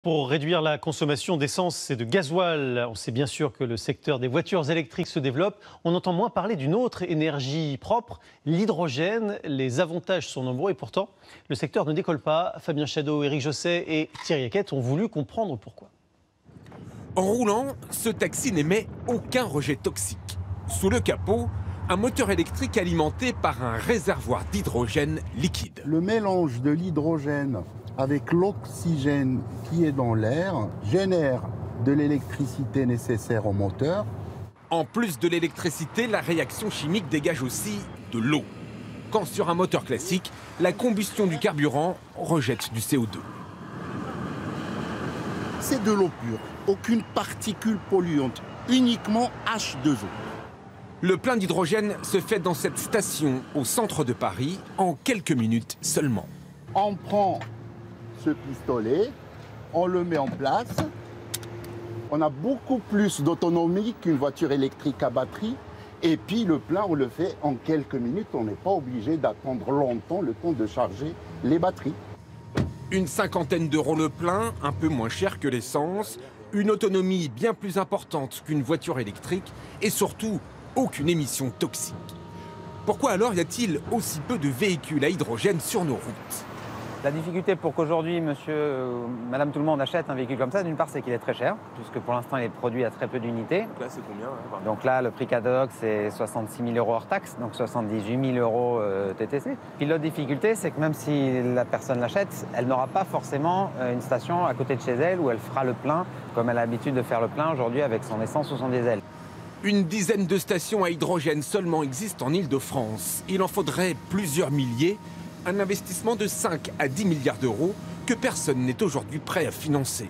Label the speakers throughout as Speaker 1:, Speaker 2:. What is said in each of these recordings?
Speaker 1: Pour réduire la consommation d'essence et de gasoil, on sait bien sûr que le secteur des voitures électriques se développe. On entend moins parler d'une autre énergie propre, l'hydrogène. Les avantages sont nombreux et pourtant, le secteur ne décolle pas. Fabien Chadeau, Éric Josset et Thierry Hackett ont voulu comprendre pourquoi.
Speaker 2: En roulant, ce taxi n'émet aucun rejet toxique. Sous le capot, un moteur électrique alimenté par un réservoir d'hydrogène liquide.
Speaker 3: Le mélange de l'hydrogène avec l'oxygène qui est dans l'air génère de l'électricité nécessaire au moteur.
Speaker 2: En plus de l'électricité, la réaction chimique dégage aussi de l'eau. Quand sur un moteur classique, la combustion du carburant rejette du CO2.
Speaker 3: C'est de l'eau pure, aucune particule polluante, uniquement H2O.
Speaker 2: Le plein d'hydrogène se fait dans cette station au centre de Paris en quelques minutes seulement.
Speaker 3: On prend ce pistolet, on le met en place. On a beaucoup plus d'autonomie qu'une voiture électrique à batterie. Et puis le plein, on le fait en quelques minutes. On n'est pas obligé d'attendre longtemps le temps de charger les batteries.
Speaker 2: Une cinquantaine d'euros le plein, un peu moins cher que l'essence, une autonomie bien plus importante qu'une voiture électrique et surtout aucune émission toxique. Pourquoi alors y a-t-il aussi peu de véhicules à hydrogène sur nos routes ?
Speaker 4: La difficulté pour qu'aujourd'hui, monsieur, madame, tout le monde achète un véhicule comme ça, d'une part, c'est qu'il est très cher, puisque pour l'instant, il est produit à très peu d'unités.
Speaker 2: Donc là, c'est combien
Speaker 4: Donc là, le prix Cadoc, c'est 66 000 euros hors taxe, donc 78 000 euros TTC. Puis l'autre difficulté, c'est que même si la personne l'achète, elle n'aura pas forcément une station à côté de chez elle où elle fera le plein, comme elle a l'habitude de faire le plein aujourd'hui avec son essence ou son diesel.
Speaker 2: Une dizaine de stations à hydrogène seulement existent en Île-de-France. Il en faudrait plusieurs milliers. Un investissement de 5 à 10 milliards d'euros que personne n'est aujourd'hui prêt à financer.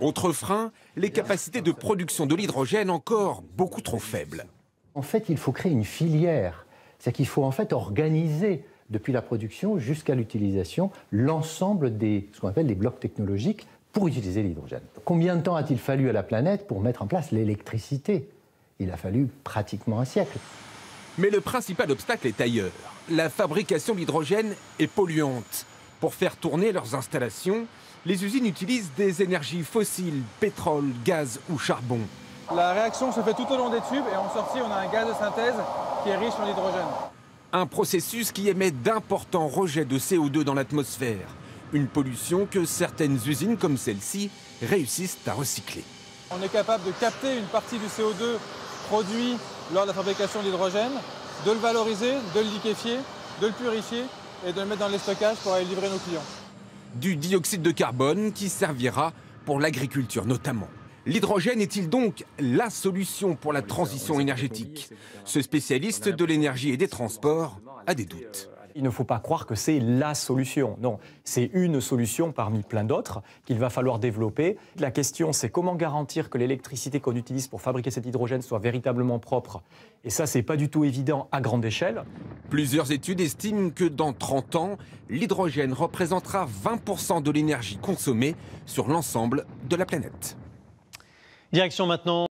Speaker 2: Autre frein, les capacités de production de l'hydrogène encore beaucoup trop faibles.
Speaker 5: En fait, il faut créer une filière. C'est qu'il faut en fait organiser depuis la production jusqu'à l'utilisation l'ensemble des ce qu'on appelle les blocs technologiques pour utiliser l'hydrogène. Combien de temps a-t-il fallu à la planète pour mettre en place l'électricité ? Il a fallu pratiquement un siècle.
Speaker 2: Mais le principal obstacle est ailleurs. La fabrication d'hydrogène est polluante. Pour faire tourner leurs installations, les usines utilisent des énergies fossiles, pétrole, gaz ou charbon.
Speaker 6: La réaction se fait tout au long des tubes et en sortie, on a un gaz de synthèse qui est riche en hydrogène.
Speaker 2: Un processus qui émet d'importants rejets de CO2 dans l'atmosphère. Une pollution que certaines usines comme celle-ci réussissent à recycler.
Speaker 6: On est capable de capter une partie du CO2 produit lors de la fabrication d'hydrogène, de le valoriser, de le liquéfier, de le purifier et de le mettre dans les stockages pour aller livrer nos clients.
Speaker 2: Du dioxyde de carbone qui servira pour l'agriculture notamment. L'hydrogène est-il donc la solution pour la transition énergétique ? Ce spécialiste de l'énergie et des transports a des doutes.
Speaker 7: Il ne faut pas croire que c'est la solution. Non, c'est une solution parmi plein d'autres qu'il va falloir développer. La question, c'est comment garantir que l'électricité qu'on utilise pour fabriquer cet hydrogène soit véritablement propre. Et ça, c'est pas du tout évident à grande échelle.
Speaker 2: Plusieurs études estiment que dans 30 ans, l'hydrogène représentera 20% de l'énergie consommée sur l'ensemble de la planète.
Speaker 1: Direction maintenant